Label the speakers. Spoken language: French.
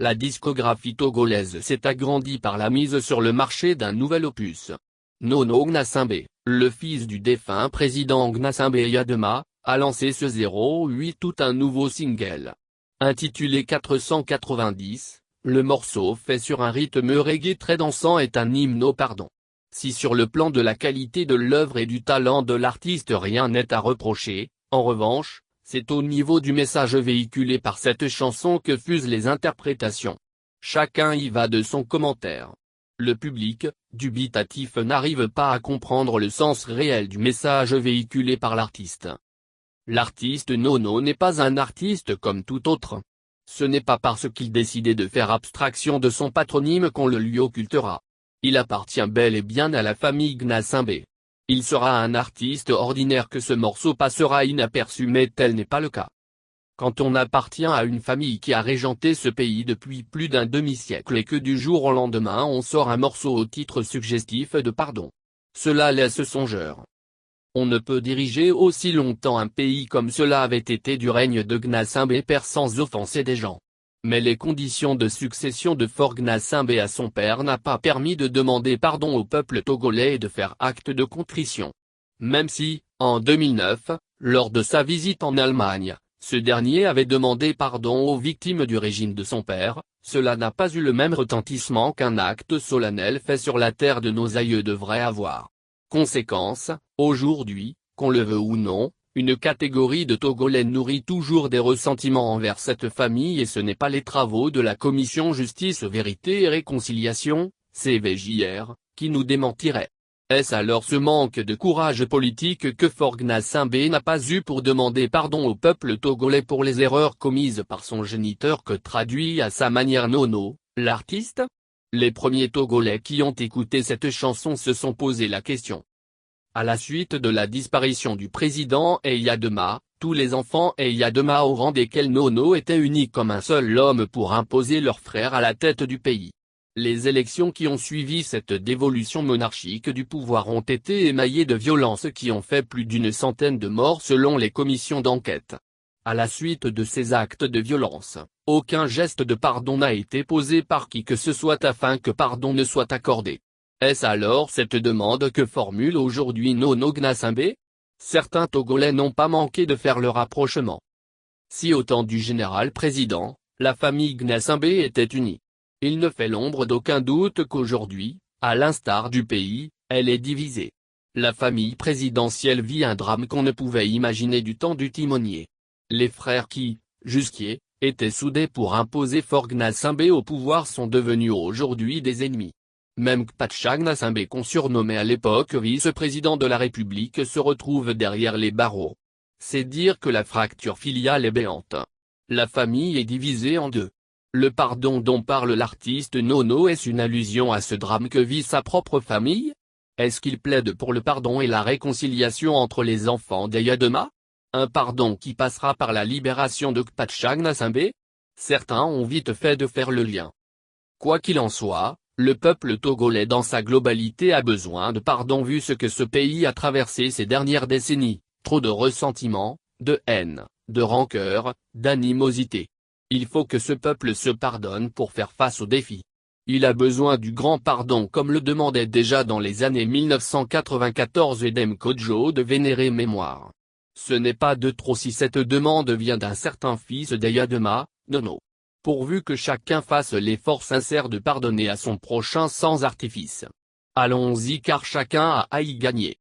Speaker 1: la discographie togolaise s'est agrandie par la mise sur le marché d'un nouvel opus. Nono Gnassingbé, le fils du défunt président Gnassingbé Eyadema, a lancé ce 08 tout un nouveau single. Intitulé 490, le morceau fait sur un rythme reggae très dansant est un hymne au pardon. Si sur le plan de la qualité de l'œuvre et du talent de l'artiste rien n'est à reprocher, en revanche, c'est au niveau du message véhiculé par cette chanson que fusent les interprétations. Chacun y va de son commentaire. Le public, dubitatif, n'arrive pas à comprendre le sens réel du message véhiculé par l'artiste. L'artiste Nono n'est pas un artiste comme tout autre. Ce n'est pas parce qu'il décidait de faire abstraction de son patronyme qu'on le lui occultera. Il appartient bel et bien à la famille Gnassingbé. Il sera un artiste ordinaire que ce morceau passera inaperçu mais tel n'est pas le cas. Quand on appartient à une famille qui a régenté ce pays depuis plus d'un demi-siècle et que du jour au lendemain on sort un morceau au titre suggestif de pardon. Cela laisse songeur. On ne peut diriger aussi longtemps un pays comme cela avait été du règne de Gnassingbé père sans offenser des gens. Mais les conditions de succession de Fort Gnassingbé à son père n'a pas permis de demander pardon au peuple togolais et de faire acte de contrition. Même si, en 2009, lors de sa visite en Allemagne, ce dernier avait demandé pardon aux victimes du régime de son père, cela n'a pas eu le même retentissement qu'un acte solennel fait sur la terre de nos aïeux devrait avoir. Conséquence, aujourd'hui, qu'on le veut ou non, une catégorie de Togolais nourrit toujours des ressentiments envers cette famille et ce n'est pas les travaux de la commission Justice Vérité et Réconciliation, CVJR, qui nous démentiraient. Est-ce alors ce manque de courage politique que Fort Gnassingbé n'a pas eu pour demander pardon au peuple togolais pour les erreurs commises par son géniteur que traduit à sa manière Nono, l'artiste? Les premiers Togolais qui ont écouté cette chanson se sont posé la question. À la suite de la disparition du président Eyadema, tous les enfants Eyadema au rang desquels Nono était unis comme un seul homme pour imposer leur frère à la tête du pays. Les élections qui ont suivi cette dévolution monarchique du pouvoir ont été émaillées de violences qui ont fait plus d'une centaine de morts selon les commissions d'enquête. À la suite de ces actes de violence, aucun geste de pardon n'a été posé par qui que ce soit afin que pardon ne soit accordé. Est-ce alors cette demande que formule aujourd'hui Nono Gnassingbé? Certains Togolais n'ont pas manqué de faire le rapprochement. Si au temps du général-président, la famille Gnassingbé était unie. Il ne fait l'ombre d'aucun doute qu'aujourd'hui, à l'instar du pays, elle est divisée. La famille présidentielle vit un drame qu'on ne pouvait imaginer du temps du timonier. Les frères qui, jusqu'hier, étaient soudés pour imposer Fort Gnassingbé au pouvoir sont devenus aujourd'hui des ennemis. Même Kpacha Gnassingbé qu'on surnommait à l'époque vice-président de la République se retrouve derrière les barreaux. C'est dire que la fracture filiale est béante. La famille est divisée en deux. Le pardon dont parle l'artiste Nono est-ce une allusion à ce drame que vit sa propre famille? Est-ce qu'il plaide pour le pardon et la réconciliation entre les enfants d'Eyadema? Un pardon qui passera par la libération de Kpacha Gnassingbé? Certains ont vite fait de faire le lien. Quoi qu'il en soit, le peuple togolais dans sa globalité a besoin de pardon vu ce que ce pays a traversé ces dernières décennies, trop de ressentiment, de haine, de rancœur, d'animosité. Il faut que ce peuple se pardonne pour faire face aux défis. Il a besoin du grand pardon comme le demandait déjà dans les années 1994 Edem Kodjo de vénérer mémoire. Ce n'est pas de trop si cette demande vient d'un certain fils d'Eyadema, Nono. Pourvu que chacun fasse l'effort sincère de pardonner à son prochain sans artifice. Allons-y car chacun a à y gagner.